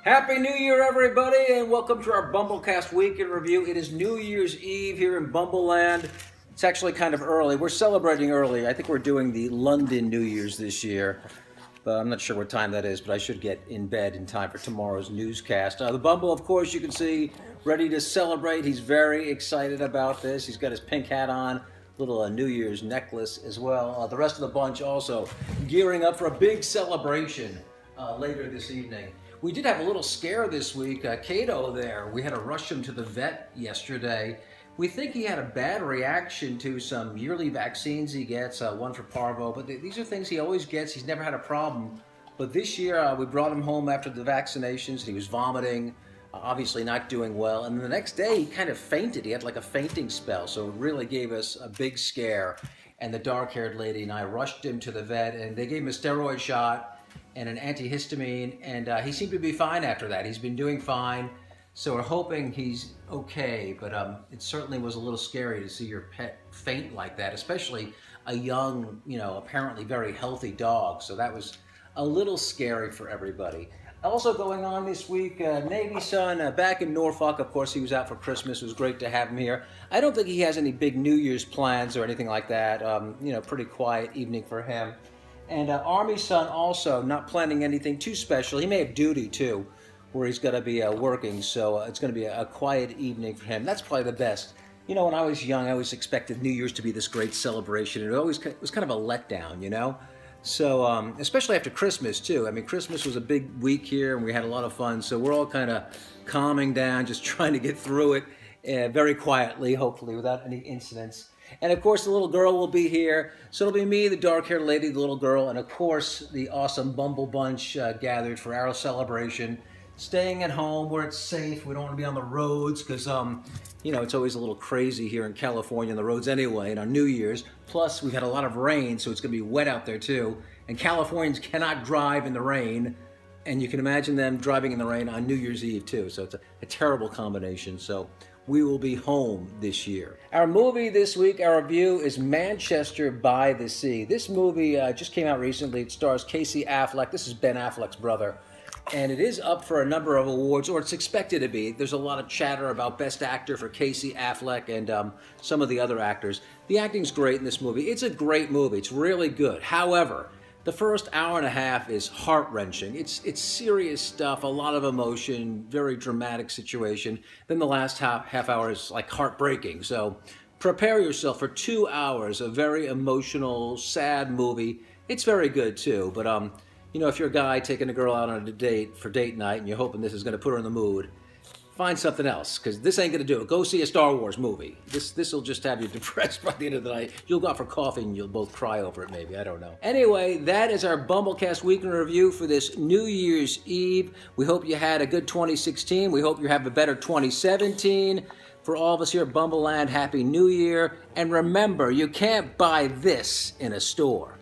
Happy New Year, everybody, and welcome to our Bumblecast Week in Review. It is New Year's Eve here in Bumbleland. It's actually kind of early. We're celebrating early. I think we're doing the London New Year's this year. But I'm not sure what time that is, but I should get in bed in time for tomorrow's newscast. The Bumble, of course, you can see, ready to celebrate. He's very excited about this. He's got his pink hat on, little New Year's necklace as well. The rest of the bunch also gearing up for a big celebration later this evening. We did have a little scare this week. Cato there, we had to rush him to the vet yesterday. We think he had a bad reaction to some yearly vaccines he gets, one for parvo, but these are things he always gets. He's never had a problem. But this year, we brought him home after the vaccinations. He was vomiting, obviously not doing well. And the next day, he kind of fainted. He had like a fainting spell, so it really gave us a big scare. And the dark-haired lady and I rushed him to the vet, and they gave him a steroid shot and an antihistamine, and he seemed to be fine after that. He's been doing fine, so we're hoping he's okay, but it certainly was a little scary to see your pet faint like that, especially a young, apparently very healthy dog, so that was a little scary for everybody. Also going on this week, Navy son back in Norfolk. Of course, he was out for Christmas. It was great to have him here. I don't think he has any big New Year's plans or anything like that. Pretty quiet evening for him. And Army son also not planning anything too special. He may have duty too, where he's going to be working. So it's going to be a quiet evening for him. That's probably the best. When I was young, I always expected New Year's to be this great celebration. It was kind of a letdown, So especially after Christmas too. I mean, Christmas was a big week here, and we had a lot of fun. So we're all kind of calming down, just trying to get through it very quietly, hopefully, without any incidents. And of course, the little girl will be here. So it'll be me, the dark-haired lady, the little girl, and of course, the awesome Bumble Bunch gathered for our celebration. Staying at home where it's safe. We don't want to be on the roads because, it's always a little crazy here in California on the roads anyway, and on New Year's. Plus, we've had a lot of rain, so it's going to be wet out there too. And Californians cannot drive in the rain. And you can imagine them driving in the rain on New Year's Eve too. So it's a terrible combination. So we will be home this year. Our movie this week, our review, is Manchester by the Sea. This movie just came out recently. It stars Casey Affleck. This is Ben Affleck's brother. And it is up for a number of awards, or it's expected to be. There's a lot of chatter about Best Actor for Casey Affleck and some of the other actors. The acting's great in this movie. It's a great movie. It's really good. However, the first hour and a half is heart-wrenching. It's serious stuff, a lot of emotion, very dramatic situation. Then the last half hour is like heartbreaking. So prepare yourself for 2 hours of very emotional, sad movie. It's very good too, but if you're a guy taking a girl out on a date for date night and you're hoping this is going to put her in the mood, find something else, because this ain't going to do it. Go see a Star Wars movie. This will just have you depressed by the end of the night. You'll go out for coffee and you'll both cry over it maybe. I don't know. Anyway, that is our Bumblecast Week in Review for this New Year's Eve. We hope you had a good 2016. We hope you have a better 2017. For all of us here at Bumbleland, Happy New Year. And remember, you can't buy this in a store.